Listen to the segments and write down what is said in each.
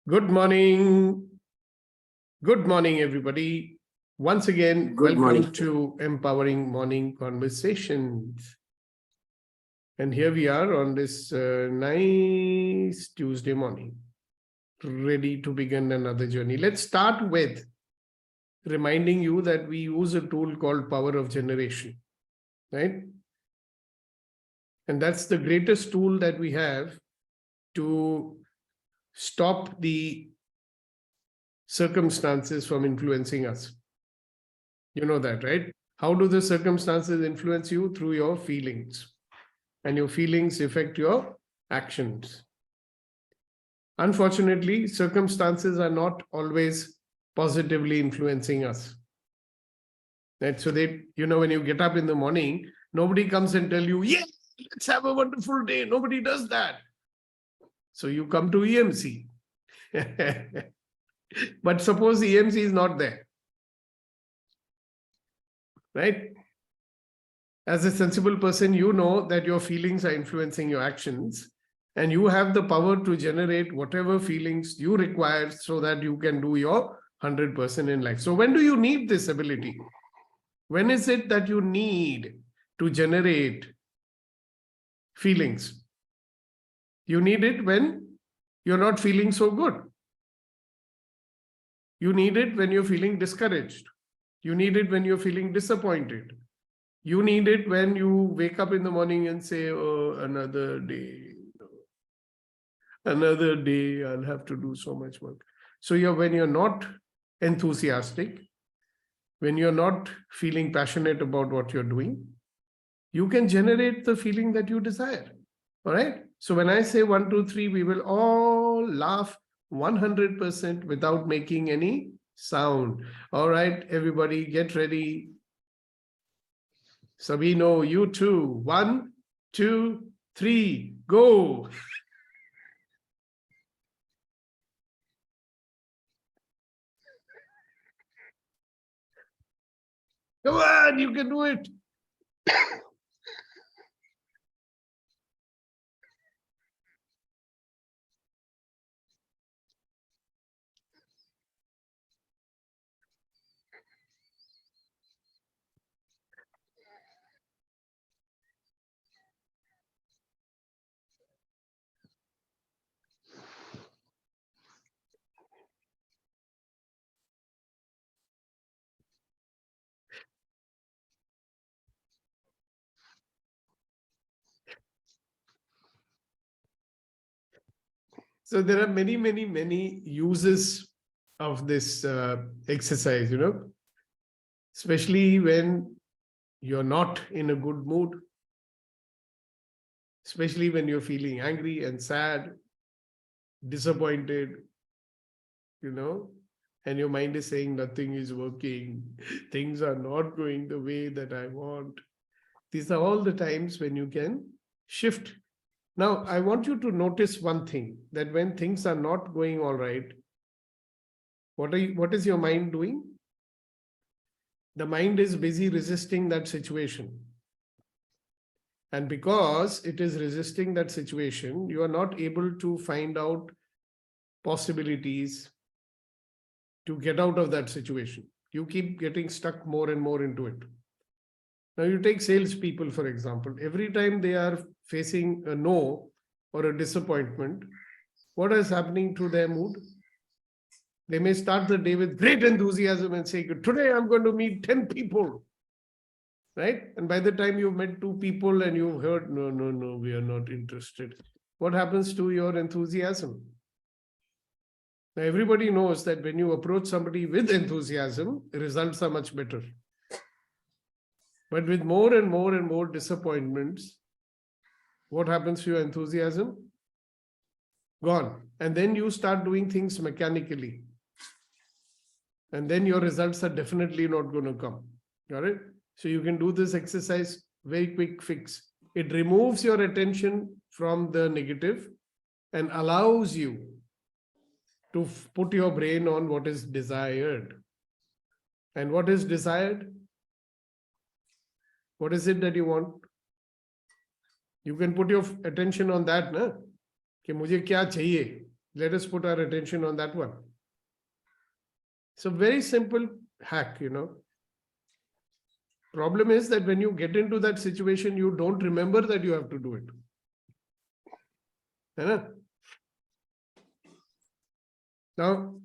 Good morning. Good morning, everybody. Once again, welcome to Empowering Morning Conversations. And here we are on this nice Tuesday morning, ready to begin another journey. Let's start with reminding you that we use a tool called Power of Generation, right? And that's the greatest tool that we have to stop the circumstances from influencing us. You know that, right? How do the circumstances influence you? Through your feelings. And your feelings affect your actions. Unfortunately, circumstances are not always positively influencing us. Right? So when you get up in the morning, nobody comes and tell you, yeah, let's have a wonderful day. Nobody does that. So you come to EMC. But suppose EMC is not there. Right? As a sensible person, you know that your feelings are influencing your actions, and you have the power to generate whatever feelings you require so that you can do your 100% in life. So when do you need this ability? When is it that you need to generate feelings? You need it when you're not feeling so good. You need it when you're feeling discouraged. You need it when you're feeling disappointed. You need it when you wake up in the morning and say, oh, another day. Another day, I'll have to do so much work. So when you're not enthusiastic, when you're not feeling passionate about what you're doing, you can generate the feeling that you desire. All right. So when I say 1, 2, 3, we will all laugh 100% without making any sound. All right, everybody, get ready. Sabino, you too. 1, 2, 3, go. Come on, you can do it. So there are many, many, many uses of this exercise, especially when you're not in a good mood, especially when you're feeling angry and sad, disappointed, and your mind is saying nothing is working, things are not going the way that I want. These are all the times when you can shift. Now, I want you to notice one thing, that when things are not going all right, what is your mind doing? The mind is busy resisting that situation. And because it is resisting that situation, you are not able to find out possibilities to get out of that situation. You keep getting stuck more and more into it. Now you take salespeople, for example. Every time they are facing a no or a disappointment, what is happening to their mood? They may start the day with great enthusiasm and say, today I'm going to meet 10 people. Right? And by the time you've met 2 people and you've heard, no, we are not interested. What happens to your enthusiasm? Now, everybody knows that when you approach somebody with enthusiasm, results are much better. But with more and more and more disappointments, what happens to your enthusiasm? Gone. And then you start doing things mechanically. And then your results are definitely not going to come. Got it? So you can do this exercise, very quick fix. It removes your attention from the negative and allows you to put your brain on what is desired. And what is desired? What is it that you want? You can put your attention on that, na? कि मुझे क्या चाहिए? Let us put our attention on that one. So very simple hack, Problem is that when you get into that situation, you don't remember that you have to do it. Now,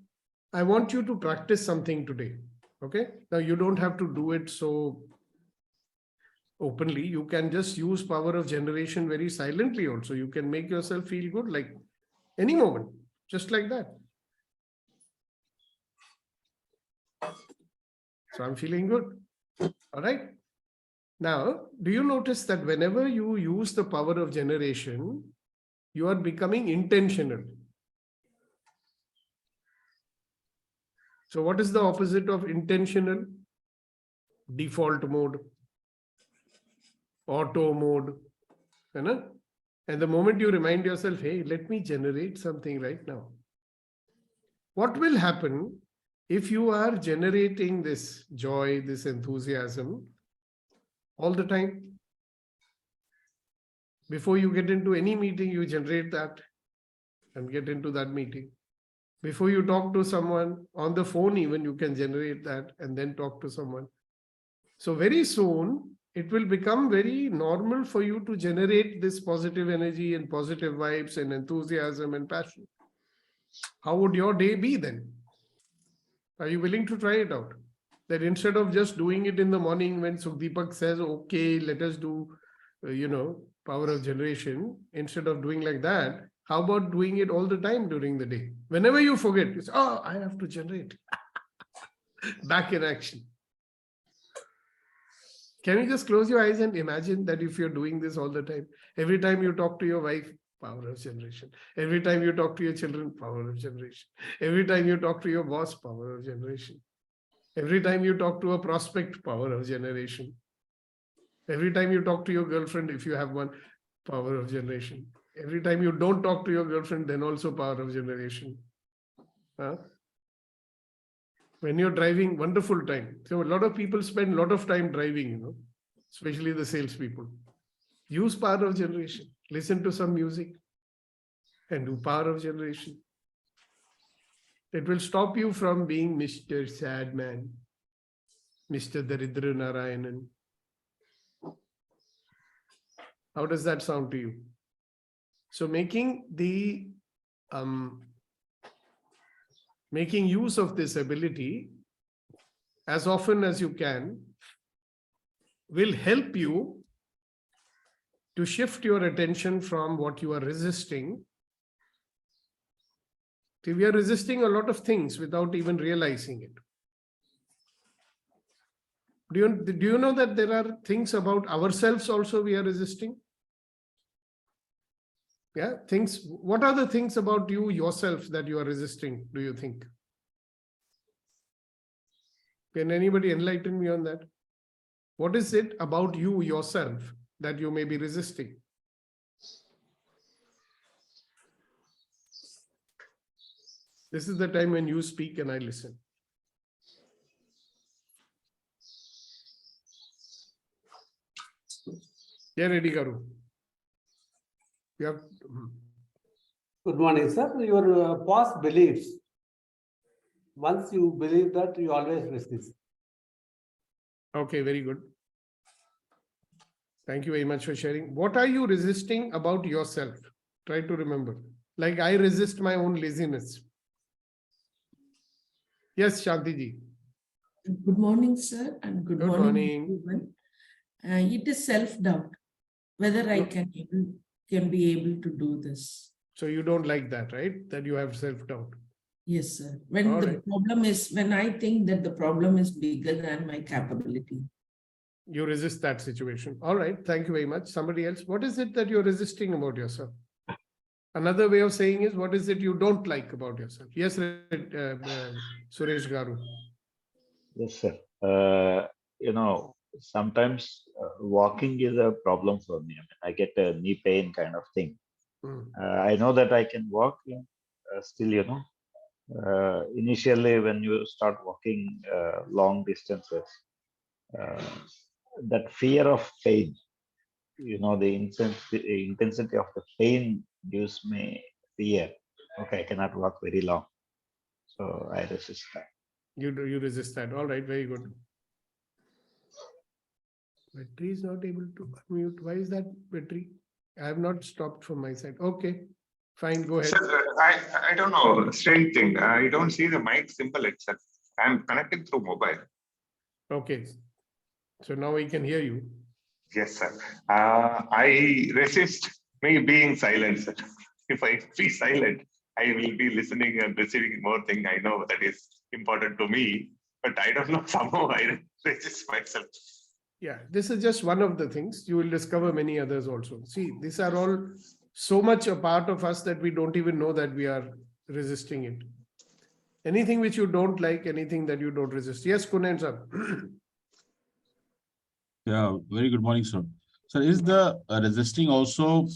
I want you to practice something today. Okay. Now, you don't have to do it so openly. You can just use power of generation very silently also. You can make yourself feel good like any moment, just like that. So I'm feeling good. All right. Now, do you notice that whenever you use the power of generation, you are becoming intentional? So what is the opposite of intentional? Default mode, auto mode. And the moment you remind yourself, hey, let me generate something right now. What will happen if you are generating this joy, this enthusiasm all the time? Before you get into any meeting, you generate that and get into that meeting. Before you talk to someone on the phone, even you can generate that and then talk to someone. So very soon, it will become very normal for you to generate this positive energy and positive vibes and enthusiasm and passion. How would your day be then? Are you willing to try it out? That instead of just doing it in the morning when Sukhdeepak says, okay, let us do, power of generation, instead of doing like that, how about doing it all the time during the day? Whenever you forget, you say, oh, I have to generate. Back in action. Can you just close your eyes and imagine that if you're doing this all the time, every time you talk to your wife, power of generation. Every time you talk to your children, power of generation. Every time you talk to your boss, power of generation. Every time you talk to a prospect, power of generation. Every time you talk to your girlfriend, if you have one, power of generation. Every time you don't talk to your girlfriend, then also power of generation. When you're driving, wonderful time. So a lot of people spend a lot of time driving, especially the salespeople. Use power of generation. Listen to some music and do power of generation. It will stop you from being Mr. Sad Man, Mr. Daridra Narayanan. How does that sound to you? So making use of this ability as often as you can will help you to shift your attention from what you are resisting. See, we are resisting a lot of things without even realizing it. Do you know that there are things about ourselves also we are resisting? Yeah, things. What are the things about you yourself that you are resisting, do you think? Can anybody enlighten me on that? What is it about you yourself that you may be resisting? This is the time when you speak and I listen. Yeah, ready, Garu. You have. Good morning, sir. Your past beliefs. Once you believe that, you always resist. Okay, very good. Thank you very much for sharing. What are you resisting about yourself? Try to remember. Like I resist my own laziness. Yes, Shanti ji. Good morning, sir, and good morning, everyone. It is self-doubt, whether I can be able to do this. So you don't like that, right? That you have self-doubt. Yes, sir. When problem is, when I think that the problem is bigger than my capability. You resist that situation. All right. Thank you very much. Somebody else. What is it that you're resisting about yourself? Another way of saying is, what is it you don't like about yourself? Yes, Suresh Garu. Yes, sir. Sometimes walking is a problem for me. I get a knee pain kind of thing. I know that I can walk, still, initially when you start walking long distances, that fear of pain, the intensity of the pain gives me fear. okay, I cannot walk very long. So I resist that. You resist that. All right, very good. Vetri is not able to unmute. Why is that, Vetri? I have not stopped from my side. Okay, fine, go ahead. Sir, I don't know, strange thing. I don't see the mic symbol itself. I'm connecting through mobile. Okay, so now I can hear you. Yes, sir. I resist me being silent, sir. If I be silent, I will be listening and receiving more thing. I know that is important to me, but I don't know, somehow I resist myself. Yeah, this is just one of the things. You will discover many others also. See, these are all so much a part of us that we don't even know that we are resisting it. Anything which you don't like, anything that you don't resist. Yes, Kunen sir. Yeah, very good morning, sir. So is the resisting also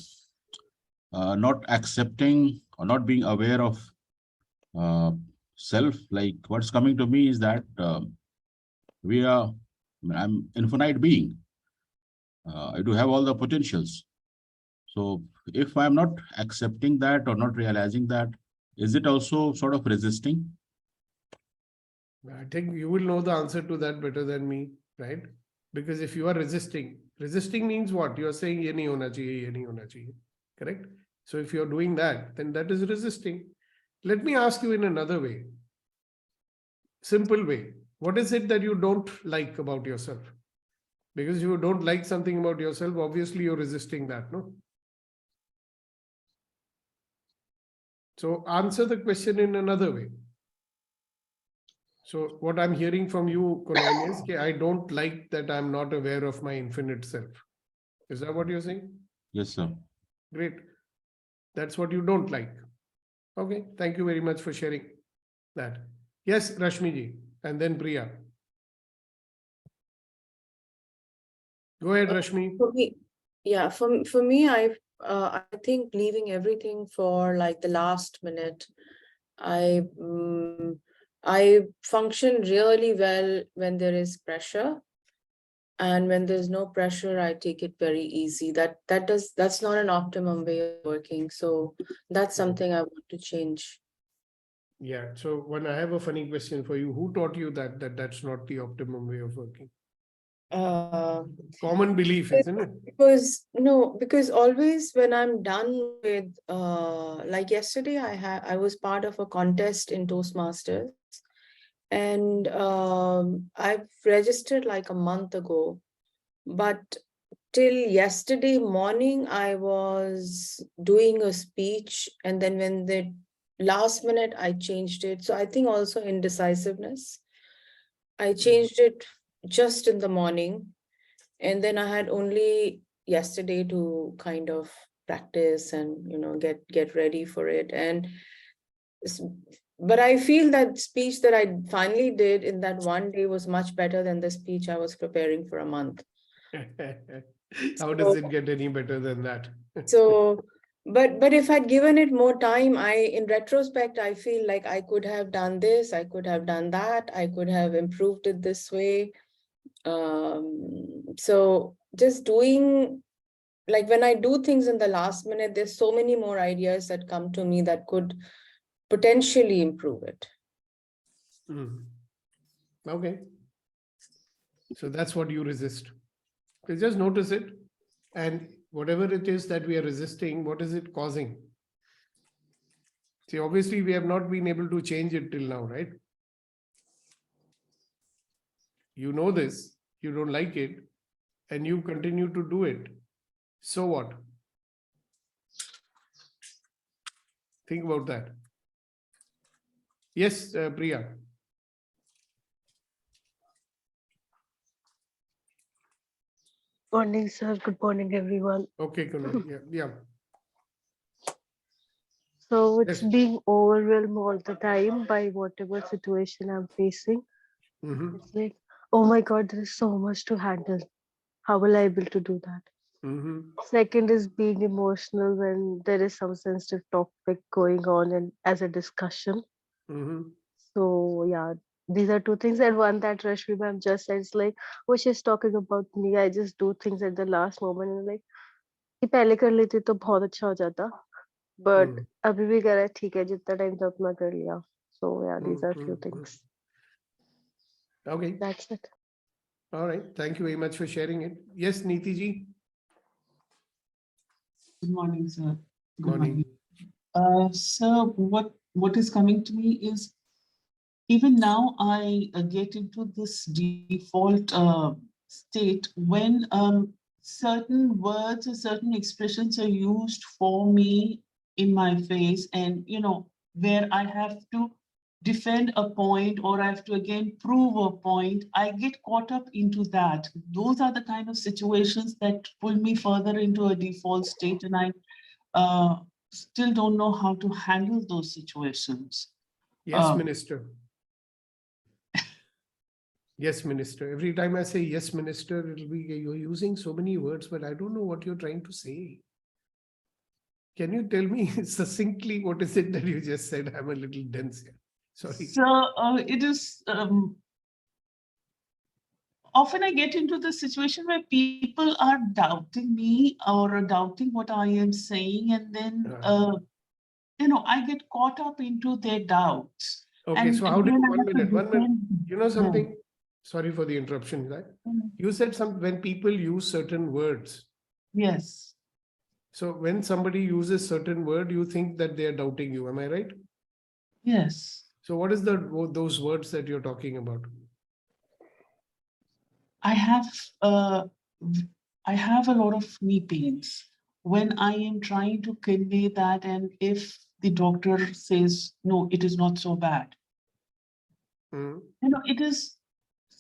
not accepting or not being aware of self? Like what's coming to me is that I'm infinite being. I do have all the potentials. So if I'm not accepting that or not realizing that, is it also sort of resisting? I think you will know the answer to that better than me, right? Because if you are resisting means what? You are saying ye nahi hona chahiye, ye nahi hona chahiye. Correct? So if you're doing that, then that is resisting. Let me ask you in another way. Simple way. What is it that you don't like about yourself? Because if you don't like something about yourself, obviously you're resisting that, no? So answer the question in another way. So what I'm hearing from you, Kunain, is I don't like that I'm not aware of my infinite self. Is that what you're saying? Yes, sir. Great. That's what you don't like. Okay. Thank you very much for sharing that. Yes, Rashmiji, and then Priya. Go ahead, Rashmi. For me, yeah, for me, I think leaving everything for like the last minute. I function really well when there is pressure, and when there's no pressure, I take it very easy. That's not an optimum way of working. So that's something I want to change. Yeah. So when I have a funny question for you, who taught you that that's not the optimum way of working? Common belief, isn't it? Because always when I'm done with like yesterday, I was part of a contest in Toastmasters, and I've registered like a month ago, but till yesterday morning I was doing a speech, and then when the last minute I changed it. So I think also indecisiveness. I changed it just in the morning, and then I had only yesterday to kind of practice and get ready for it. But I feel that speech that I finally did in that one day was much better than the speech I was preparing for a month. How does it get any better than that? So but if I'd given it more time, in retrospect, I feel like I could have done this, I could have done that, I could have improved it this way. So just doing, like when I do things in the last minute, there's so many more ideas that come to me that could potentially improve it. Okay. So that's what you resist. So just notice it. And whatever it is that we are resisting, what is it causing? See, obviously, we have not been able to change it till now, right? You know this, you don't like it, and you continue to do it. So what? Think about that. Yes, Priya. Morning, sir. Good morning, everyone. Okay, Kunal. Yeah. So it's Yes. being overwhelmed all the time by whatever situation I'm facing. Mm-hmm. It's like, oh my God, there is so much to handle. How will I be able to do that? Mm-hmm. Second is being emotional when there is some sensitive topic going on and as a discussion. Mm-hmm. So yeah, these are two things. And one that Rashmi ma'am just said, it's like, oh, she's talking about me. I just do things at the last moment and like, कि पहले कर लेती तो बहुत अच्छा हो जाता. but Hmm. अभी भी कह रहा है ठीक है जितना time था उतना कर लिया. So yeah, these are few Hmm. things. Okay. That's it. All right. Thank you very much for sharing it. Yes, Neeti ji. Good morning, sir. Good Morning. Sir, what is coming to me is even now I get into this default state when certain words or certain expressions are used for me in my face, and where I have to defend a point or I have to again prove a point, I get caught up into that. Those are the kind of situations that pull me further into a default state, and I still don't know how to handle those situations. Yes, Minister. Yes, Minister. Every time I say yes, Minister, it'll be you're using so many words, but I don't know what you're trying to say. Can you tell me succinctly what is it that you just said? I'm a little dense here. Sorry. So it is often I get into the situation where people are doubting me or doubting what I am saying, and then I get caught up into their doubts. Okay, And so how do again, you, I have to 1 minute. defend. You know something? Sorry for the interruption, right? You said when people use certain words. Yes. So when somebody uses certain word, you think that they are doubting you. Am I right? Yes. So what is those words that you're talking about? I have a lot of knee pains. When I am trying to convey that, and if the doctor says, no, it is not so bad. It is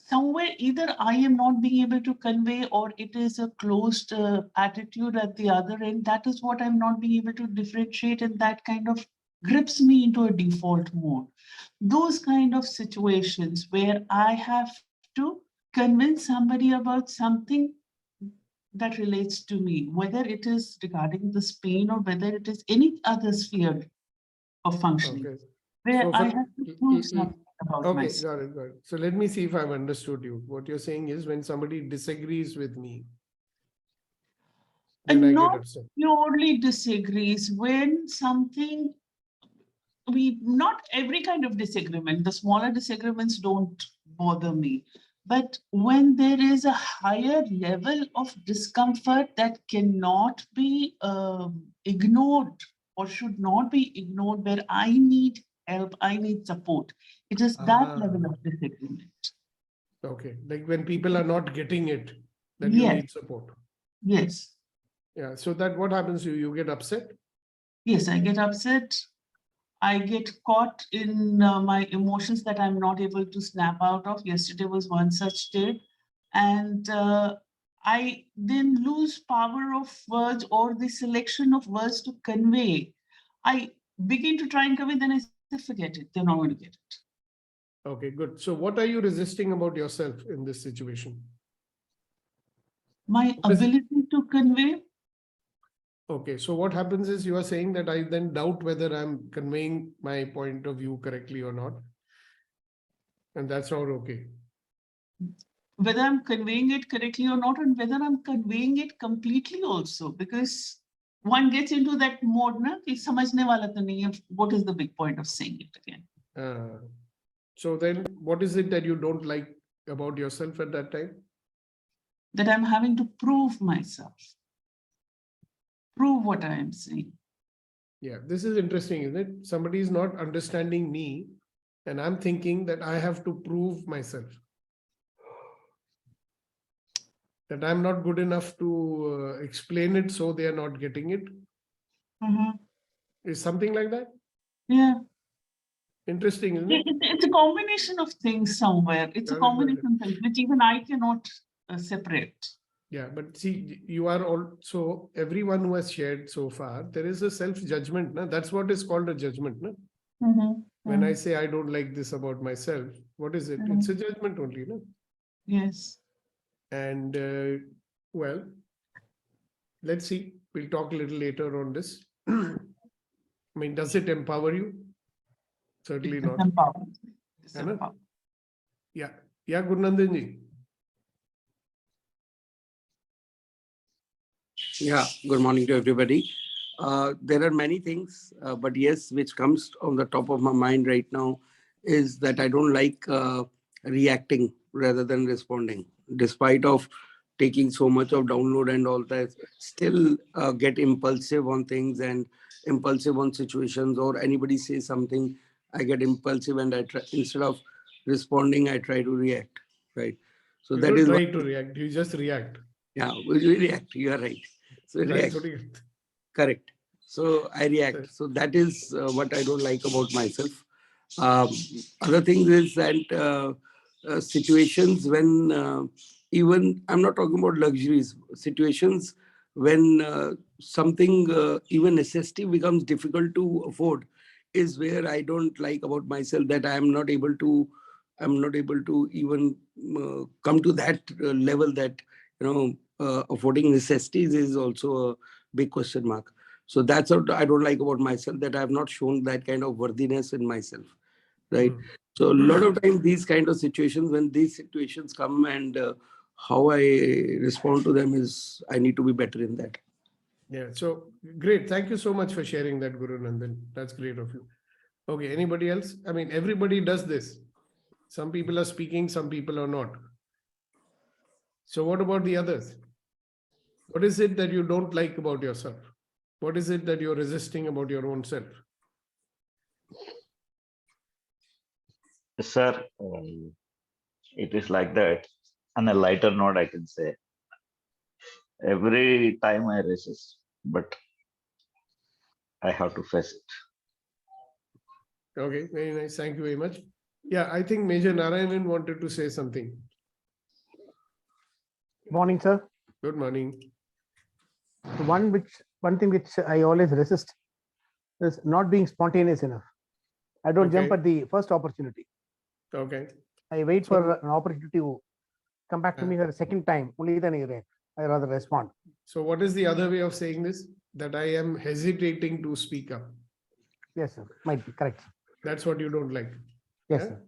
somewhere either I am not being able to convey or it is a closed attitude at the other end. That is what I'm not being able to differentiate, and that kind of grips me into a default mode. Those kind of situations where I have to convince somebody about something that relates to me, whether it is regarding this pain or whether it is any other sphere of functioning, where So I have to prove something about myself. Got it. So let me see if I've understood you. What you're saying is when somebody disagrees with me, then I get upset. Purely disagrees when something not every kind of disagreement, the smaller disagreements don't bother me. But when there is a higher level of discomfort that cannot be ignored or should not be ignored, where I need help, I need support, it is that level of disagreement. Okay, like when people are not getting it, that you need support. Yes. Yeah, so that what happens to you? You get upset? Yes, I get upset. I get caught in my emotions that I'm not able to snap out of. Yesterday was one such day. And I then lose power of words or the selection of words to convey. I begin to try and convey, then I say, forget it. They're not going to get it. Okay, good. So what are you resisting about yourself in this situation? My ability to convey. Okay, so what happens is you are saying that I then doubt whether I'm conveying my point of view correctly or not. And that's not okay. Whether I'm conveying it correctly or not, and whether I'm conveying it completely also, because one gets into that mode, na, ki samajhne wala to nahi hai, what is the big point of saying it again? So then what is it that you don't like about yourself at that time? That I'm having to prove myself, prove what I am saying. Yeah, this is interesting, isn't it? Somebody is not understanding me and I'm thinking that I have to prove myself. That I'm not good enough to explain it, so they are not getting it. Is something like that? Yeah. Interesting, isn't it? It's a combination of things somewhere. It's a combination of things which even I cannot separate. Yeah, but see, you are also, everyone who has shared so far, there is a self-judgment. That's what is called a judgment. When I say I don't like this about myself, what is it? It's a judgment only. No? Yes. And well, let's see. We'll talk a little later on this. I mean, does it empower you? Certainly not. Yeah. Yeah, Gurunandan ji. Yeah, good morning to everybody. There are many things, but yes, which comes on the top of my mind right now is that I don't like reacting rather than responding. Despite of taking so much of download and all that, still get impulsive on things and impulsive on situations, or anybody says something, I get impulsive and I try, instead of responding, I try to react. Right. So You that don't is try what, to react, you just react. yeah, we react. You are right. So Try react. थोड़ी- Correct. So I react. So that is what I don't like about myself. Um, Other things is that situations when even I'm not talking about luxuries, situations when something even necessity becomes difficult to afford is where I don't like about myself, that I'm not able to even come to that level that affording necessities is also a big question mark. So that's what I don't like about myself, that I have not shown that kind of worthiness in myself. Right. Mm. So a lot of times these kind of situations, when these situations come, and how I respond to them is I need to be better in that. Yeah, so great. Thank you so much for sharing that, Guru Nandan. That's great of you. Okay, anybody else? I mean, everybody does this. Some people are speaking, some people are not. So what about the others? What is it that you don't like about yourself? What is it that you're resisting about your own self? Sir, it is like that. On a lighter note, I can say every time I resist, but I have to face it. Okay, very nice. Thank you very much. Yeah, I think Major Narayanan wanted to say something. Morning, sir. Good morning. One thing which I always resist is not being spontaneous enough. I don't jump Okay. at the first opportunity. Okay. I wait So- for an opportunity to come back to me for a second time. Only then I rather respond. So what is the other way of saying this? That I am hesitating to speak up. Yes, sir. Might be correct. That's what you don't like. Yes, Yeah? sir.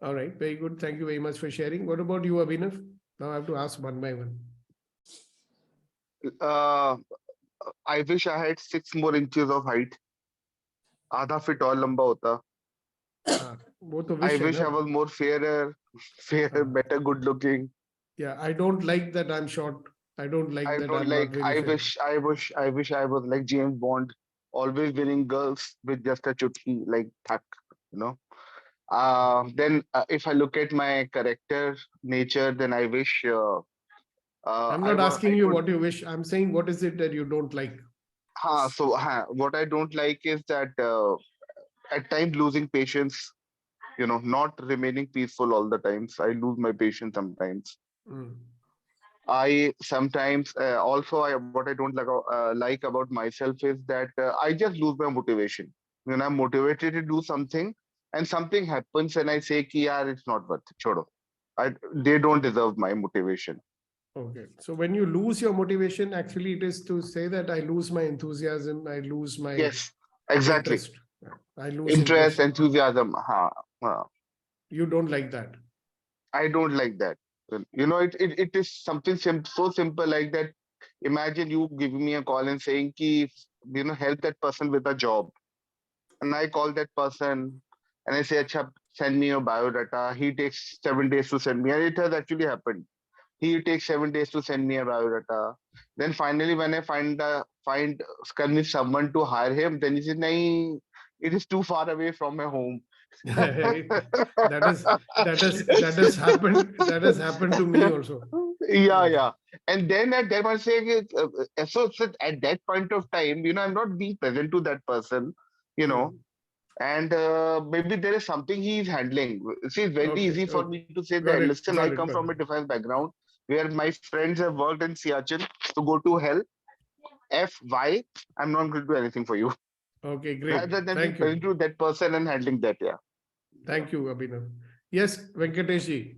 All right, very good. Thank you very much for sharing. What about you, Abhinav? Now I have to ask one by one. I wish I had 6 more inches of height. आधा feet और लंबा होता. वो तो I wish है wish ना? I was more fairer, better, good looking. Yeah, I don't like that I'm short. I don't like I that don't I'm not like. very fair. I wish I was like James Bond, always winning girls with just a chutki, like thak, you know. Then if I look at my character nature, then I wish I'm I not asking I you could. what you wish. I'm saying what is it that you don't like? What I don't like is that at times losing patience, not remaining peaceful all the times. I lose my patience sometimes. Mm. I sometimes what I don't like about myself is that I just lose my motivation. When I'm motivated to do something and something happens and I say, ki, yaar, it's not worth it. Chodo. They don't deserve my motivation. Okay. So when you lose your motivation, actually it is to say that I lose my enthusiasm, I lose my Yes, exactly. interest. I lose Interest, enthusiasm. You don't like that. I don't like that. It is something so simple like that. Imagine you giving me a call and saying, ki, help that person with a job. And I call that person and I say, Acha, send me your biodata. He takes 7 days to send me. And it has actually happened. He takes 7 days to send me a biodata. Then finally, when I convince someone to hire him, then he says, nahi, it is too far away from my home. that has happened to me also. Yeah. And then at that point saying, so at that point of time, I'm not being present to that person, and maybe there is something he is handling. See, it's very easy for me to say that, listen, I come from a defense background where my friends have worked in Siachen, so go to hell. Why? I'm not going to do anything for you. Okay, great. Rather than Thank being present to that person and handling that, yeah. Thank you, Abhinav. Yes, Venkatesh.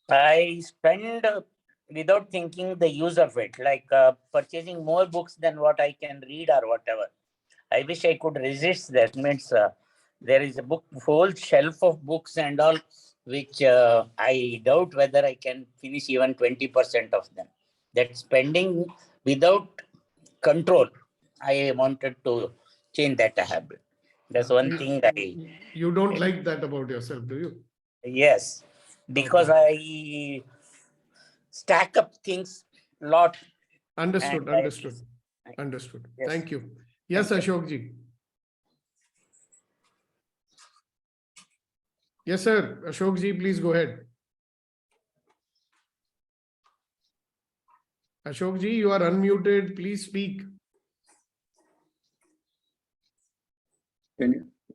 I spend without thinking the use of it, like purchasing more books than what I can read or whatever. I wish I could resist that. Means there is a whole shelf of books and all, which I doubt whether I can finish even 20% of them. That spending without control. I wanted to change that habit. That's one thing You don't like that about yourself, do you? Yes, because I stack up things a lot. Understood, and understood, understood. Yes. Thank you. Yes, Thank you. Ashok ji. Yes, sir. Ashok ji, please go ahead. Ashok ji, you are unmuted. Please speak.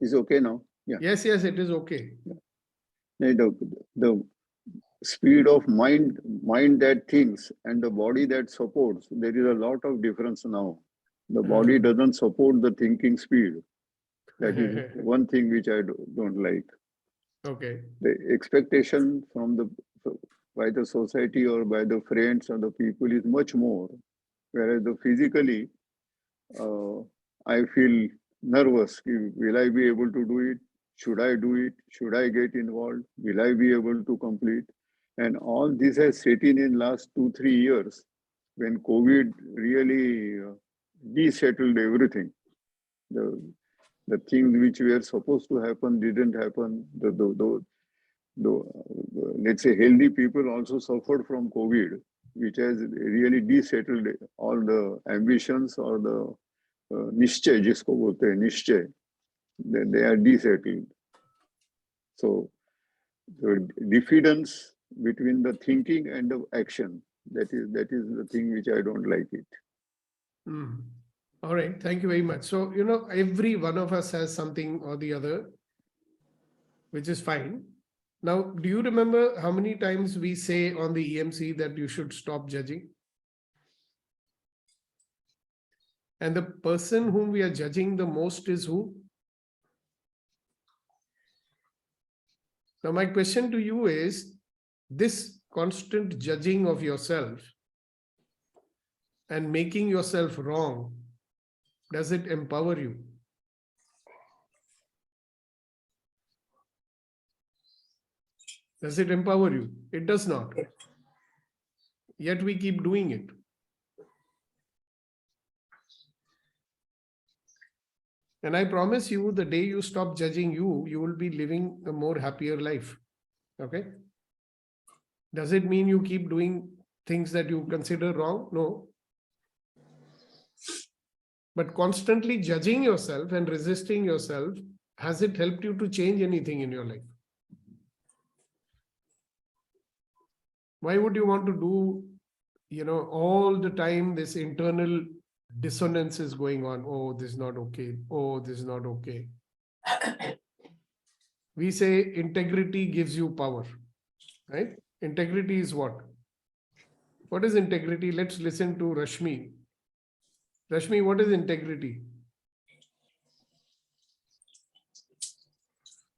Is okay now? Yeah. Yes, yes, it is okay. The speed of mind that thinks and the body that supports, there is a lot of difference now. The body doesn't support the thinking speed. That is one thing which I don't like. Okay. The expectation from by the society or by the friends or the people is much more, whereas the physically, I feel nervous. Will I be able to do it? Should I do it? Should I get involved? Will I be able to complete? And all this has set in last 2-3 years when COVID really desettled everything. The things which were supposed to happen didn't happen. Let's say healthy people also suffered from COVID, which has really desettled all the ambitions or the निश्चय जिसको बोलते हैं निश्चय, they are desettled. So the diffidence between the thinking and the action, that is the thing which I don't like it. All right, thank you very much. So, every one of us has something or the other, which is fine. Now, do you remember how many times we say on the EMC that you should stop judging? And the person whom we are judging the most is who? Now, my question to you is, this constant judging of yourself and making yourself wrong, does it empower you? Does it empower you? It does not. Yet we keep doing it. And I promise you, the day you stop judging you will be living a more happier life. Okay? Does it mean you keep doing things that you consider wrong? No. But constantly judging yourself and resisting yourself, has it helped you to change anything in your life? Why would you want to do, all the time this internal dissonance is going on? Oh, this is not okay. Oh, this is not okay. We say integrity gives you power, right? Integrity is what? What is integrity? Let's listen to Rashmi. Rashmi, what is integrity?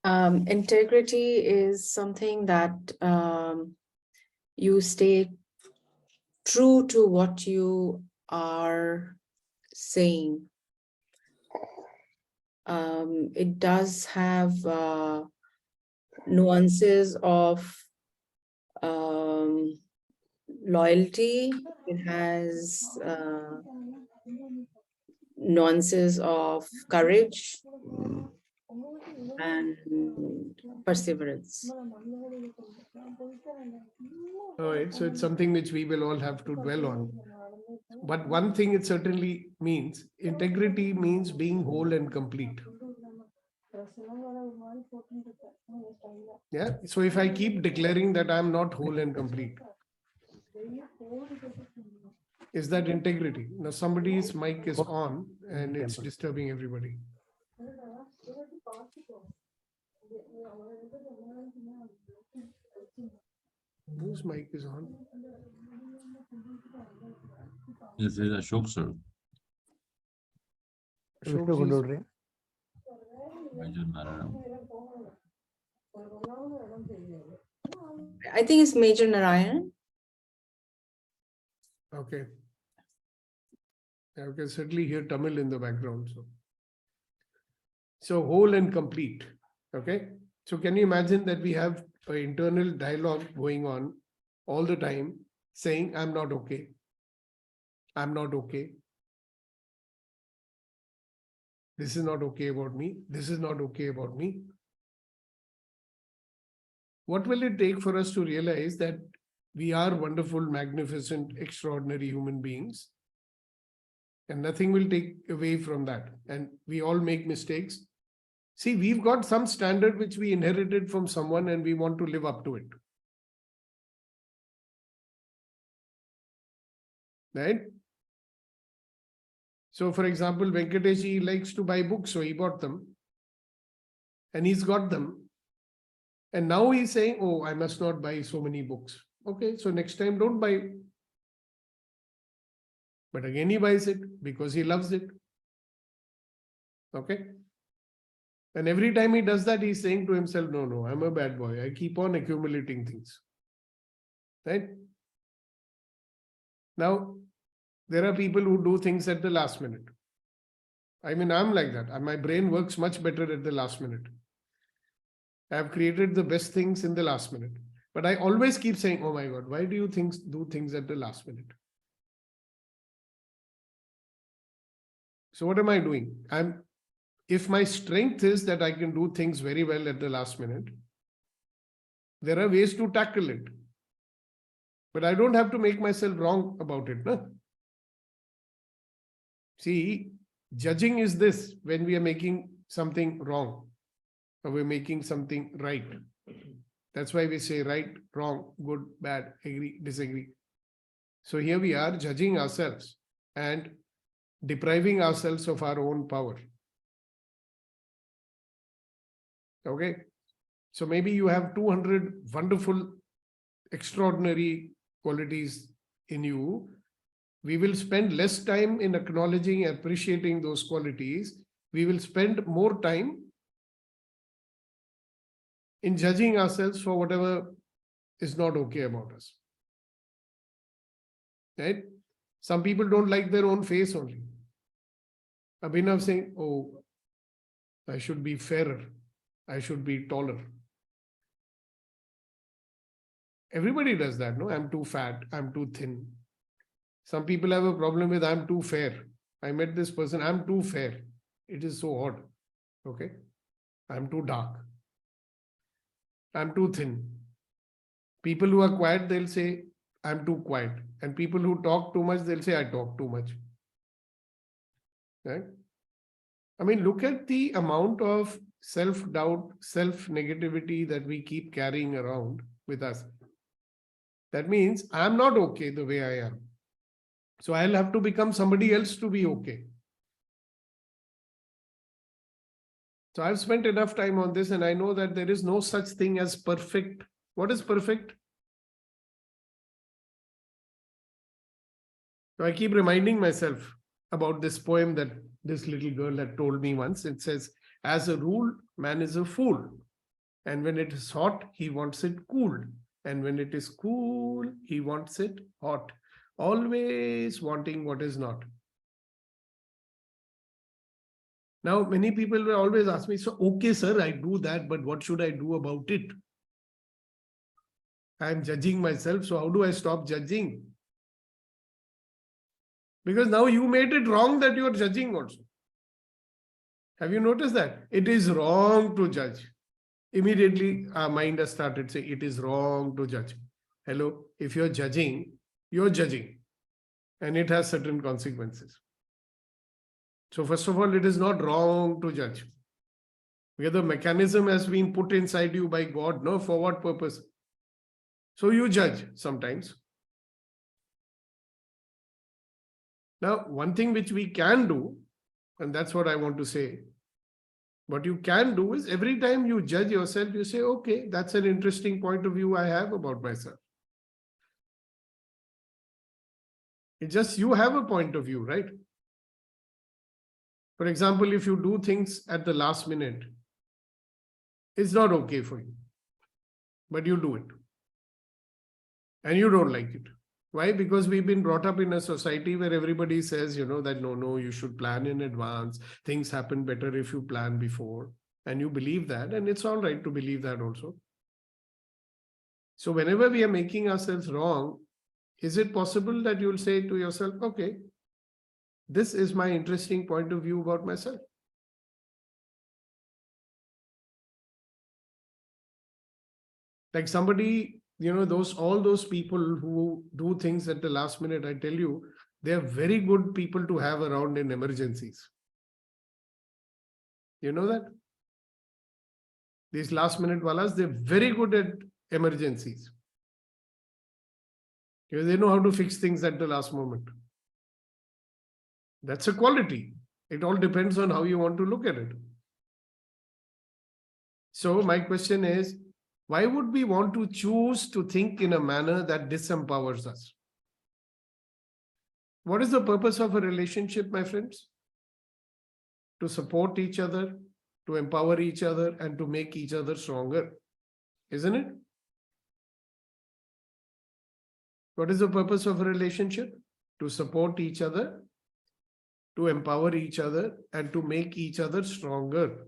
Integrity is something that you stay true to what you are saying. It does have nuances of loyalty. It has nuances of courage and perseverance. All right, so it's something which we will all have to dwell on. But one thing it certainly means, integrity means being whole and complete. Yeah, so if I keep declaring that I'm not whole and complete, is that integrity? Now somebody's mic is on and it's disturbing everybody. Whose mic is on? This is Ashok, sir. Ashok I think it's Major Narayan. Okay. I can certainly hear Tamil in the background. So whole and complete. Okay. So can you imagine that we have an internal dialogue going on all the time saying, I'm not okay. I'm not okay. This is not okay about me. This is not okay about me. What will it take for us to realize that we are wonderful, magnificent, extraordinary human beings? And nothing will take away from that. And we all make mistakes. See, we've got some standard which we inherited from someone and we want to live up to it. Right? So, for example, Venkatesh likes to buy books, so he bought them. And he's got them. And now he's saying, oh, I must not buy so many books. Okay, so next time don't buy. But again, he buys it because he loves it. Okay. And every time he does that, he's saying to himself, no, no, I'm a bad boy. I keep on accumulating things. Right? Now, there are people who do things at the last minute. I mean, I'm like that. My brain works much better at the last minute. I've created the best things in the last minute. But I always keep saying, oh my God, why do you do things at the last minute? So what am I doing? If my strength is that I can do things very well at the last minute, there are ways to tackle it. But I don't have to make myself wrong about it. No? See, judging is this when we are making something wrong or we're making something right. That's why we say right, wrong, good, bad, agree, disagree. So here we are judging ourselves and depriving ourselves of our own power. Okay. So maybe you have 200 wonderful, extraordinary qualities in you. We will spend less time in acknowledging, appreciating those qualities. We will spend more time in judging ourselves for whatever is not okay about us. Right? Some people don't like their own face only. Abhinav saying, oh, I should be fairer. I should be taller. Everybody does that, no? I'm too fat. I'm too thin. Some people have a problem with I'm too fair. I met this person, I'm too fair. It is so odd. Okay. I'm too dark. I'm too thin. People who are quiet, they'll say, I'm too quiet. And people who talk too much, they'll say, I talk too much. Right? I mean, look at the amount of self-doubt, self-negativity that we keep carrying around with us. That means I'm not okay the way I am. So I'll have to become somebody else to be okay. So I've spent enough time on this and I know that there is no such thing as perfect. What is perfect? So I keep reminding myself about this poem that this little girl had told me once. It says, as a rule, man is a fool. And when it is hot, he wants it cooled. And when it is cool, he wants it hot. Always wanting what is not. Now, many people will always ask me, so, okay, sir, I do that, but what should I do about it? I'm judging myself, so how do I stop judging? Because now you made it wrong that you're judging also. Have you noticed that? It is wrong to judge. Immediately, our mind has started saying, it is wrong to judge. Hello, if you're judging, and it has certain consequences. So first of all, it is not wrong to judge. Because the mechanism has been put inside you by God, no? For what purpose? So you judge sometimes. Now, one thing which we can do, and that's what I want to say, what you can do is every time you judge yourself, you say, okay, that's an interesting point of view I have about myself. It's just you have a point of view, right? For example, if you do things at the last minute, it's not okay for you, but you do it. And you don't like it. Why? Because we've been brought up in a society where everybody says, that no, you should plan in advance. Things happen better if you plan before. And you believe that, and it's all right to believe that also. So whenever we are making ourselves wrong, is it possible that you'll say to yourself, okay, this is my interesting point of view about myself. Like somebody, all those people who do things at the last minute, I tell you, they're very good people to have around in emergencies. You know that? These last minute walas, they're very good at emergencies. Because they know how to fix things at the last moment. That's a quality. It all depends on how you want to look at it. So my question is, why would we want to choose to think in a manner that disempowers us? What is the purpose of a relationship, my friends? To support each other, to empower each other, and to make each other stronger. Isn't it? What is the purpose of a relationship? To support each other, to empower each other, and to make each other stronger.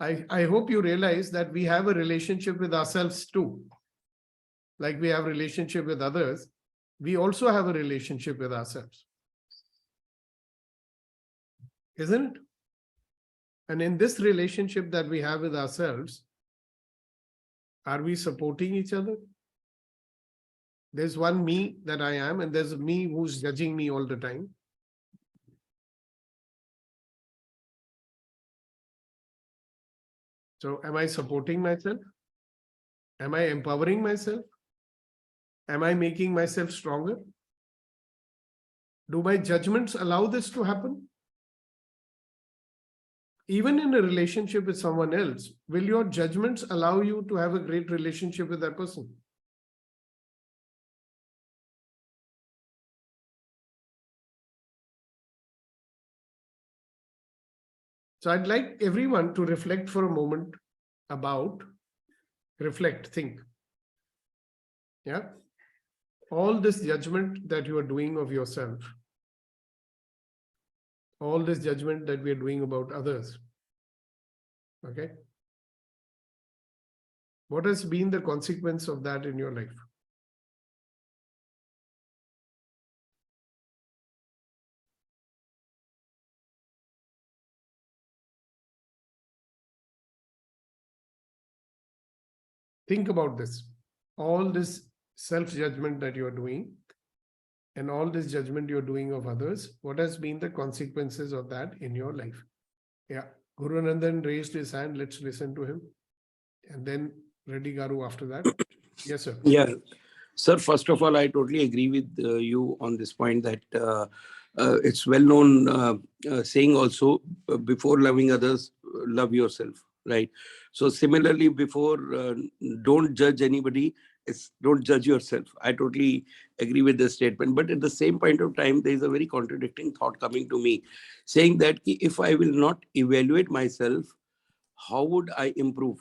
I hope you realize that we have a relationship with ourselves too. Like we have a relationship with others, we also have a relationship with ourselves. Isn't it? And in this relationship that we have with ourselves, are we supporting each other? There's one me that I am, and there's a me who's judging me all the time. So am I supporting myself? Am I empowering myself? Am I making myself stronger? Do my judgments allow this to happen? Even in a relationship with someone else, will your judgments allow you to have a great relationship with that person? So I'd like everyone to reflect for a moment about, think. Yeah. All this judgment that you are doing of yourself, all this judgment that we are doing about others. Okay. What has been the consequence of that in your life? Think about this. All this self-judgment that you're doing and all this judgment you're doing of others, what has been the consequences of that in your life? Yeah. Guru Nandan raised his hand. Let's listen to him. And then Reddy Garu after that. Yes, sir. Yeah. Sir, first of all, I totally agree with you on this point that it's well known saying also, before loving others, love yourself, right? So similarly, before don't judge anybody, it's don't judge yourself. I totally agree with this statement. But at the same point of time, there is a very contradicting thought coming to me, saying that if I will not evaluate myself, how would I improve?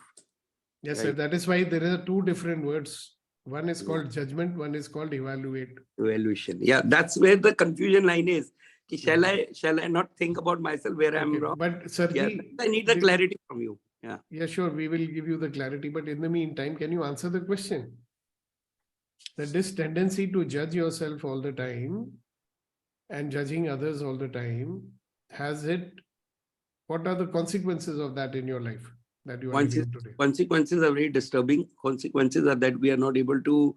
Yes, right? sir. That is why there are two different words. One is called judgment, one is called evaluate. Evaluation. Yeah, that's where the confusion line is. Shall I not think about myself where I'm wrong? But Sarji, I need the clarity from you. Yeah. Yeah, sure. We will give you the clarity. But in the meantime, can you answer the question? That this tendency to judge yourself all the time and judging others all the time, what are the consequences of that in your life that you are living today? Consequences are very disturbing. Consequences are that we are not able to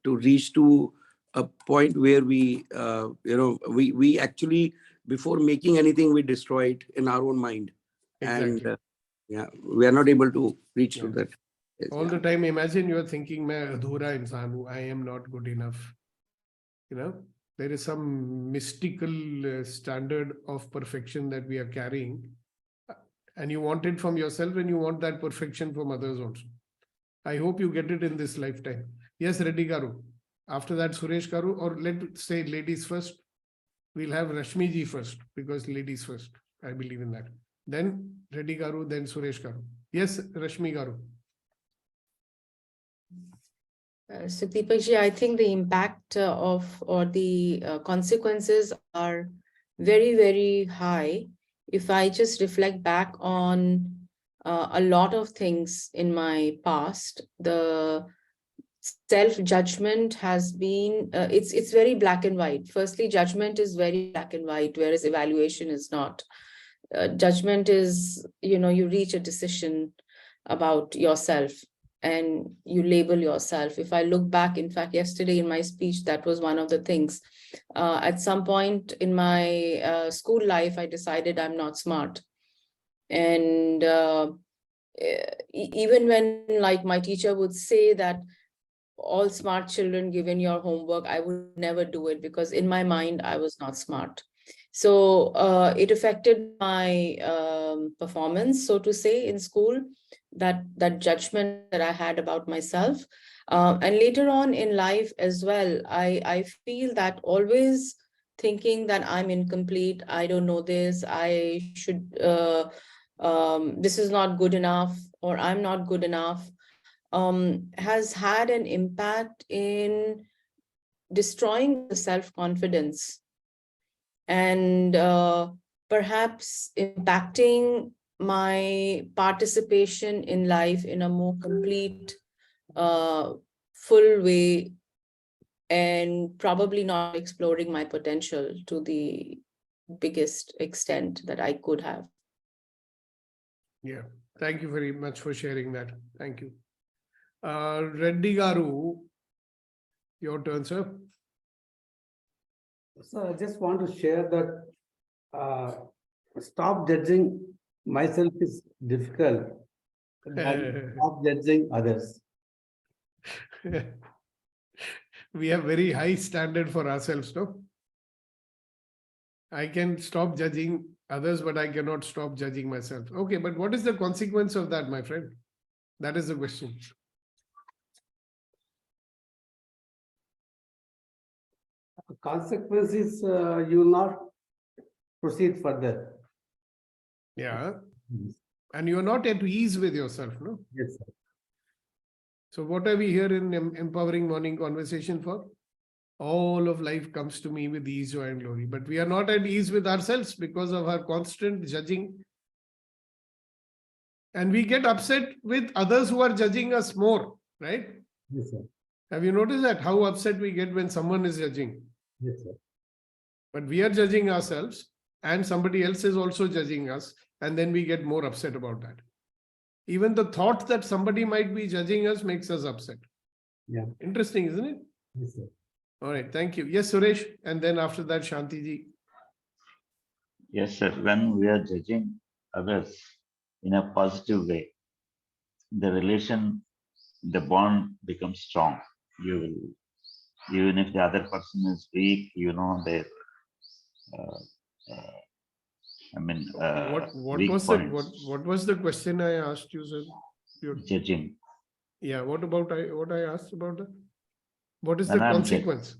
reach to a point where we we actually, before making anything, we destroy it in our own mind. Exactly. And we are not able to reach to that. All the time, imagine you are thinking, "Main adhura insaan hu, I am not good enough." There is some mystical standard of perfection that we are carrying, and you want it from yourself, and you want that perfection from others also. I hope you get it in this lifetime. Yes, Reddy Garu. After that, Suresh Garu, or let's say ladies first. We'll have Rashmi ji first, because ladies first. I believe in that. Then Reddy Garu, then Suresh Garu. Yes, Rashmi Garu. So Deepak ji, I think the impact or the consequences are very, very high. If I just reflect back on a lot of things in my past, the self-judgment has been, it's very black and white. Firstly, judgment is very black and white, whereas evaluation is not. Judgment is, you reach a decision. about yourself and you label yourself. If I look back, in fact, yesterday in my speech, that was one of the things. At some point in my school life, I decided I'm not smart. And even when like my teacher would say that all smart children given your homework, I would never do it because in my mind, I was not smart. So it affected my performance, so to say, in school, that judgment that I had about myself. And later on in life as well, I feel that always thinking that I'm incomplete, I don't know this, I should, this is not good enough, or I'm not good enough, has had an impact in destroying the self-confidence and perhaps impacting my participation in life in a more complete, full way, and probably not exploring my potential to the biggest extent that I could have. Yeah, thank you very much for sharing that. Thank you. Reddy Garu, your turn, sir. So I just want to share that stop judging myself is difficult. Stop judging others. We have very high standard for ourselves, no? I can stop judging others, but I cannot stop judging myself. Okay, but what is the consequence of that, my friend? That is the question. Consequences, you will not proceed further. Yeah. And you're not at ease with yourself, no? Yes, sir. So what are we here in Empowering Morning Conversation for? All of life comes to me with ease, joy, and glory. But we are not at ease with ourselves because of our constant judging. And we get upset with others who are judging us more, right? Yes, sir. Have you noticed that? How upset we get when someone is judging? Yes, sir. But we are judging ourselves and somebody else is also judging us. And then we get more upset about that. Even the thought that somebody might be judging us makes us upset. Yeah. Interesting, isn't it? Yes, sir. All right. Thank you. Yes, Suresh. And then after that, Shanti ji. Yes, sir. When we are judging others in a positive way, the relation, the bond becomes strong. You will, even if the other person is weak, you know their, What weak was points. what was the question I asked you, sir? Judging. Yeah. What about what I asked about that? What is When the I'm consequence?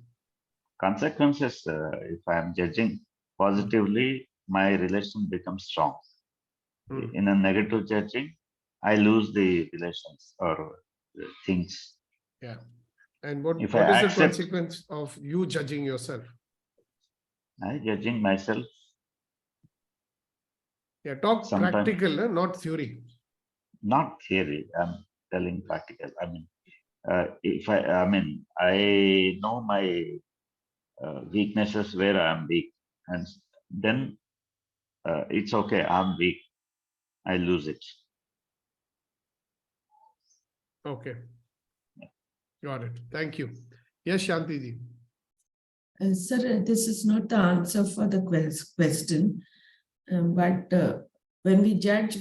Consequences, if I'm judging positively, my relation becomes strong. In a negative judging, I lose the relations or the things. Yeah. And what If is I the accept, consequence of you judging yourself? I judging myself. Yeah, talk Sometimes, practical, not theory. not theory. I'm telling practical. I mean, I know my weaknesses where I'm weak, and then it's okay. I'm weak. I lose it. Okay. Got it. Thank you. Yes, Shanti ji. Sir, this is not the answer for the question, but when we judge,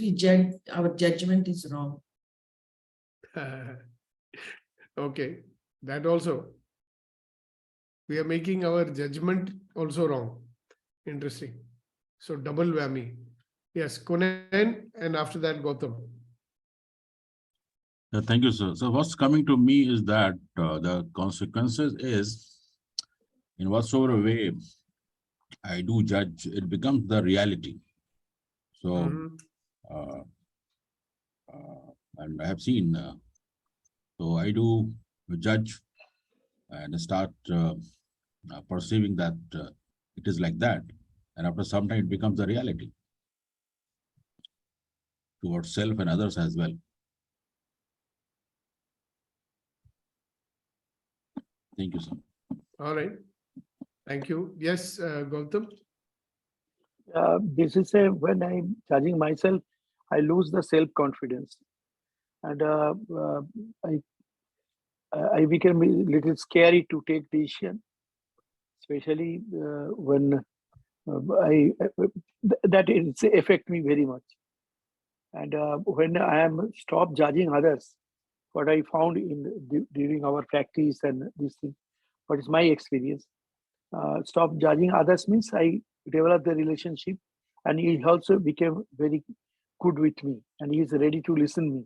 our judgment is wrong. Okay, that also. We are making our judgment also wrong. Interesting. So double whammy. Yes, Kunen, and after that, Gautam. Thank you, sir. So what's coming to me is that the consequences is in whatsoever way I do judge, it becomes the reality. So, and I have seen, so I do judge and start perceiving that it is like that. And after some time, it becomes the reality towards self and others as well. Thank you, sir. All right. Thank you. Yes, Gautam. This is when I'm judging myself, I lose the self-confidence. and I became a little scary to take decision, especially when that it affect me very much. And when I am stop judging others, what I found during our practice and this thing, what is my experience? Stop judging others means I developed the relationship, and he also became very good with me, and he is ready to listen me.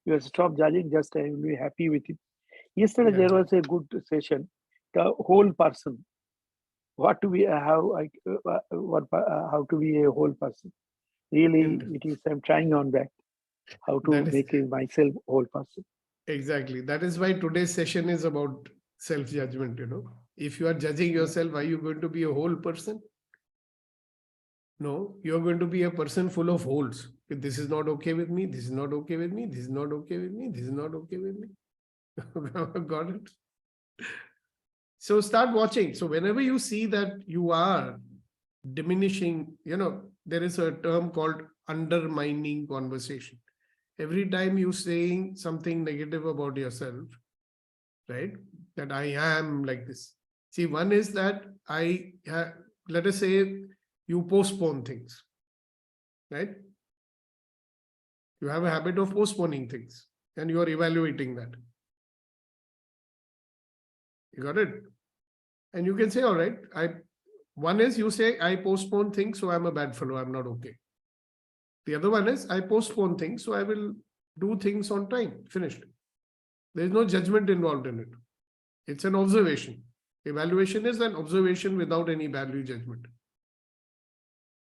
You stop judging, just I will be happy with it. Yesterday there was a good session. The whole person, what to be how how to be a whole person. Really, it is. I'm trying on that. How to make myself whole person. Exactly. That is why today's session is about self-judgment, If you are judging yourself, are you going to be a whole person? No, you're going to be a person full of holes. This is not okay with me. This is not okay with me. This is not okay with me. This is not okay with me. Got it? So start watching. So whenever you see that you are diminishing, there is a term called undermining conversation. Every time you're saying something negative about yourself, right? That I am like this. See, one is that let us say you postpone things, right? You have a habit of postponing things and you are evaluating that. You got it? And you can say, all right, one is you say, I postpone things, so I'm a bad fellow, I'm not okay. The other one is, I postpone things, so I will do things on time. Finished. There is no judgment involved in it. It's an observation. Evaluation is an observation without any value judgment.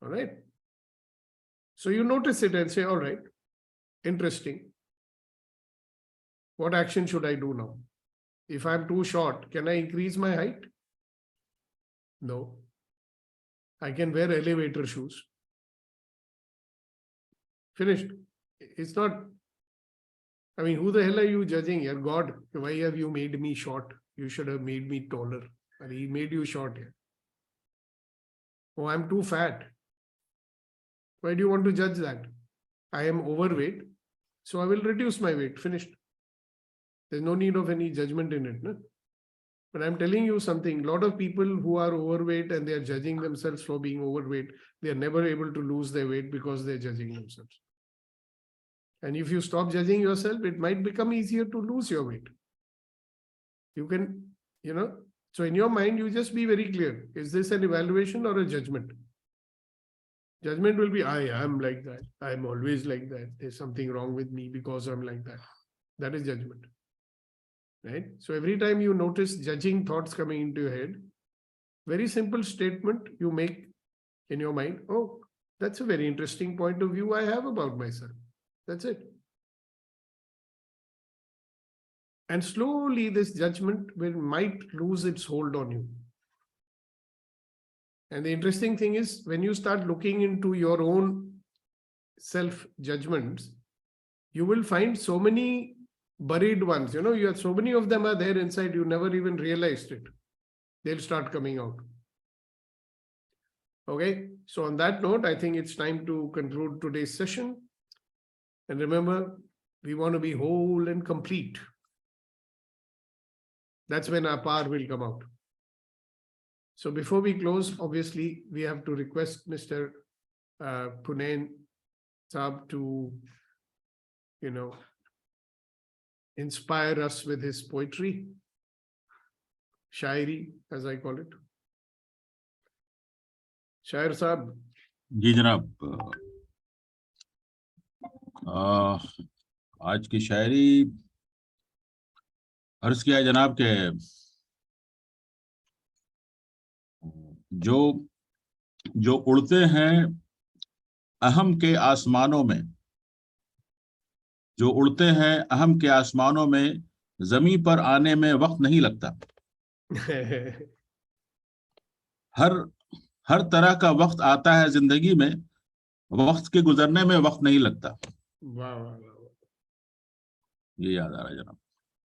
All right. So you notice it and say, all right, interesting. What action should I do now? If I'm too short, can I increase my height? No. I can wear elevator shoes. Finished. It's not, I mean, who the hell are you judging here? God, why have you made me short? You should have made me taller. And he made you short here. Oh, I'm too fat. Why do you want to judge that? I am overweight, so I will reduce my weight. Finished. There's no need of any judgment in it. No? But I'm telling you something, a lot of people who are overweight and they are judging themselves for being overweight, they are never able to lose their weight because they're judging themselves. And if you stop judging yourself, it might become easier to lose your weight. You can, so in your mind, you just be very clear. Is this an evaluation or a judgment? Judgment will be, I am like that. I'm always like that. There's something wrong with me because I'm like that. That is judgment. Right? So every time you notice judging thoughts coming into your head, very simple statement you make in your mind. Oh, that's a very interesting point of view I have about myself. That's it. And slowly this judgment might lose its hold on you. And the interesting thing is when you start looking into your own self-judgments, you will find so many buried ones. You have so many of them are there inside, you never even realized it. They'll start coming out. Okay, so on that note, I think it's time to conclude today's session. And remember, we want to be whole and complete. That's when our power will come out. So before we close, obviously, we have to request Mr. Punen Saab to, inspire us with his poetry, shairi, as I call it. Shair Saab. जी जनाब, आज की शायरी अर्ज किया है जनाब के जो उड़ते हैं अहम के आसमानों में, जो उड़ते हैं अहम के आसमानों में, जमीन पर आने में वक्त नहीं लगता। हर तरह का वक्त आता है जिंदगी में, वक्त के गुजरने में वक्त नहीं लगता। वाह वाह वाह, ये याद आ रहा है जनाब।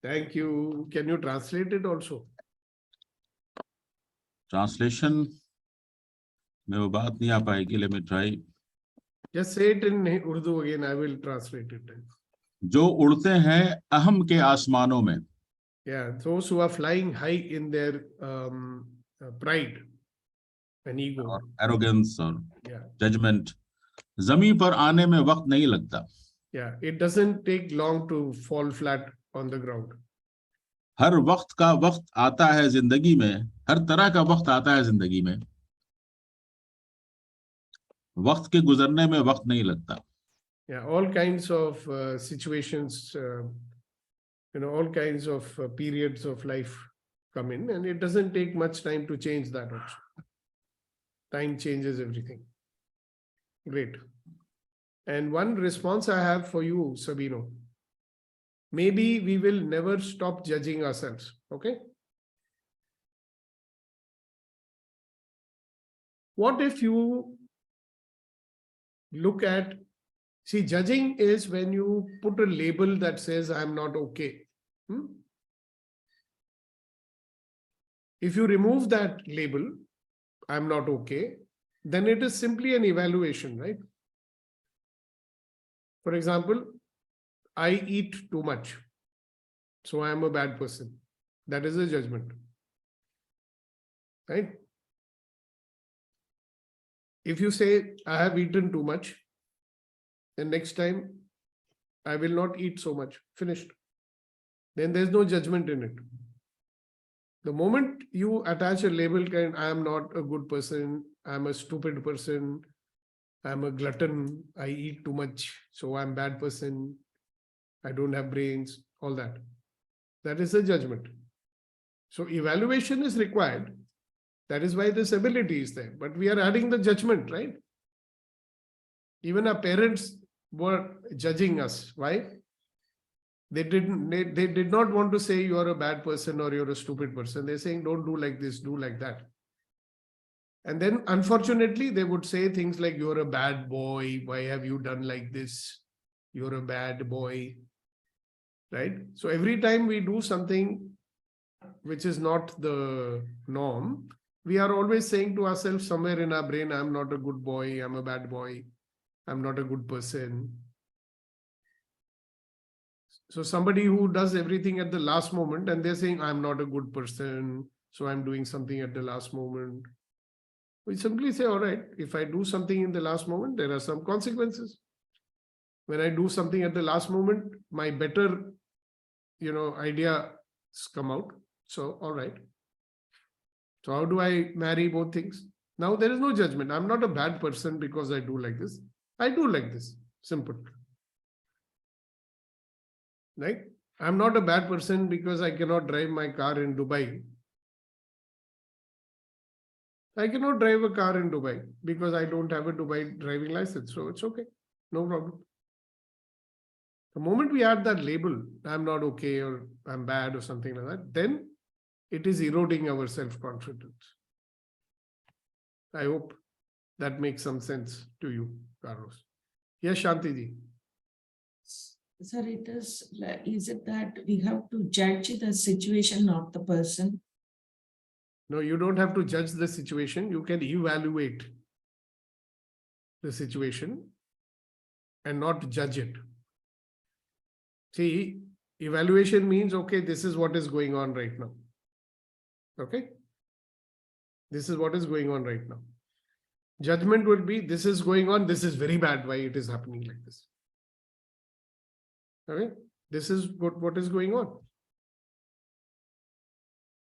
Thank you. Can you translate it also? Translation में वो बात नहीं आ पाएगी। Let me try. Just say it in Urdu again. I will translate it. जो उड़ते हैं अहम के आसमानों में. Yeah, those who are flying high in their pride and ego. और arrogance और Yeah. judgment. जमीन पर आने में वक्त नहीं लगता. Yeah, it doesn't take long to fall flat on the ground. हर वक्त का वक्त आता है जिंदगी में, हर तरह का वक्त आता है जिंदगी में. वक्त के गुजरने में वक्त नहीं लगता. Yeah, all kinds of situations, all kinds of periods of life come in, and it doesn't take much time to change that also. Time changes everything. Great. And one response I have for you, Sabino, maybe we will never stop judging ourselves, okay? What if you look at, see, judging is when you put a label that says, I'm not okay. If you remove that label, I'm not okay, then it is simply an evaluation, right? For example, I eat too much, so I am a bad person. That is a judgment, right? If you say, I have eaten too much, then next time I will not eat so much, finished. Then there's no judgment in it. The moment you attach a label, I am not a good person, I'm a stupid person, I'm a glutton, I eat too much, so I'm a bad person, I don't have brains, all that. That is a judgment. So evaluation is required. That is why this ability is there. But we are adding the judgment, right? Even our parents were judging us. Why? They did not want to say you are a bad person or you're a stupid person. They're saying, don't do like this, do like that. And then unfortunately, they would say things like, you're a bad boy. Why have you done like this? You're a bad boy. Right? So every time we do something which is not the norm, we are always saying to ourselves somewhere in our brain, I'm not a good boy, I'm a bad boy, I'm not a good person. So somebody who does everything at the last moment and they're saying, I'm not a good person, so I'm doing something at the last moment. We simply say, all right, if I do something in the last moment, there are some consequences. When I do something at the last moment, my better, ideas come out. So, all right. So how do I marry both things? Now there is no judgment. I'm not a bad person because I do like this. I do like this. Simple. Right? I'm not a bad person because I cannot drive my car in Dubai. I cannot drive a car in Dubai because I don't have a Dubai driving license. So it's okay. No problem. The moment we add that label, I'm not okay or I'm bad or something like that, then it is eroding our self-confidence. I hope that makes some sense to you, Carlos. Yes, Shanti ji. Sir, is it that we have to judge the situation, not the person? No, you don't have to judge the situation. You can evaluate the situation and not judge it. See, evaluation means, okay, this is what is going on right now. Okay? This is what is going on right now. Judgment would be, this is going on, this is very bad, why it is happening like this. Okay? This is what is going on.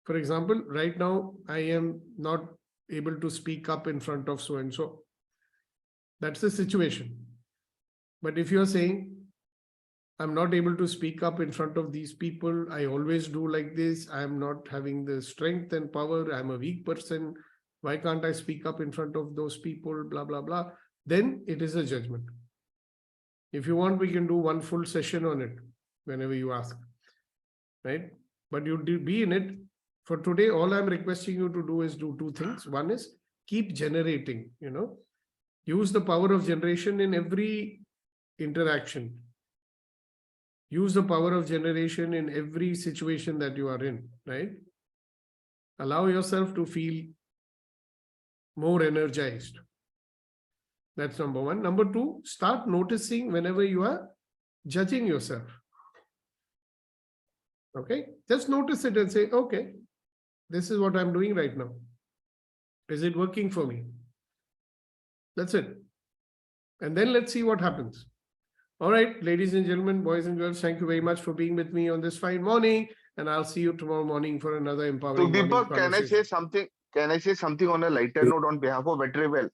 For example, right now, I am not able to speak up in front of so-and-so. That's the situation. But if you're saying, I'm not able to speak up in front of these people, I always do like this, I'm not having the strength and power, I'm a weak person, why can't I speak up in front of those people, blah, blah, blah, then it is a judgment. If you want, we can do one full session on it whenever you ask, right? But you do be in it. For today, all I'm requesting you to do is do two things. One is keep generating, use the power of generation in every interaction. Use the power of generation in every situation that you are in, right? Allow yourself to feel more energized. That's number one. Number two, start noticing whenever you are judging yourself. Okay, just notice it and say, okay, this is what I'm doing right now. Is it working for me? That's it. And then let's see what happens. All right, ladies and gentlemen, boys and girls, thank you very much for being with me on this fine morning. And I'll see you tomorrow morning for another empowering morning Deepak, can I conversation. say something? Can I say something on a lighter note on behalf of Vetrivel?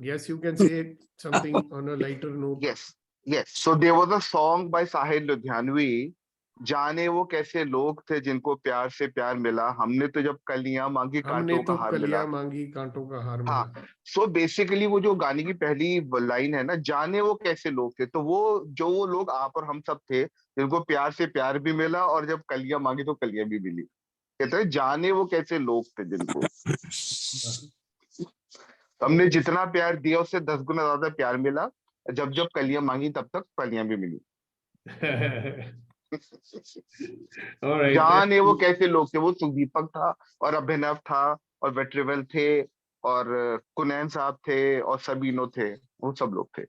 Yes, you can say something on a lighter note. Yes, yes. So there was a song by Sahil Ludhianvi, जाने वो कैसे लोग थे जिनको प्यार से प्यार मिला, हमने तो जब कलियां मांगी हमने कांटों का तो हार मिला. कलियां मांगी कांटों का हार मिला. हाँ, सो बेसिकली वो जो गाने की पहली लाइन है ना, जाने वो कैसे लोग थे, तो वो लोग आप और हम सब थे जिनको प्यार से प्यार भी मिला और जब कलियां मांगी तो कलियां भी मिली. कहते हैं जाने वो कैसे लोग थे जिनको हमने जितना प्यार दिया उससे 10 गुना ज्यादा प्यार मिला, जब जब कलियां मांगी तब तक कलियां भी मिली. All right. जाने वो कैसे लोग थे, वो सुदीपक था और अभिनव था और वेट्रिवेल थे और कुनैन साहब थे और सबीनो थे, वो सब लोग थे.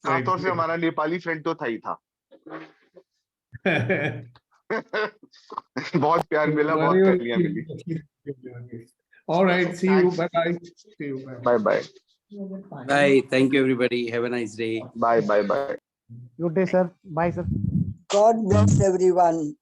खासतौर से हमारा नेपाली फ्रेंड तो था ही था. बहुत प्यार मिला, बहुत कलियां मिली. All right, see you. Bye bye. See you. Bye bye. Bye. Thank you, everybody. Have a nice day. Bye bye bye. Good day, sir. Bye, sir. God bless everyone.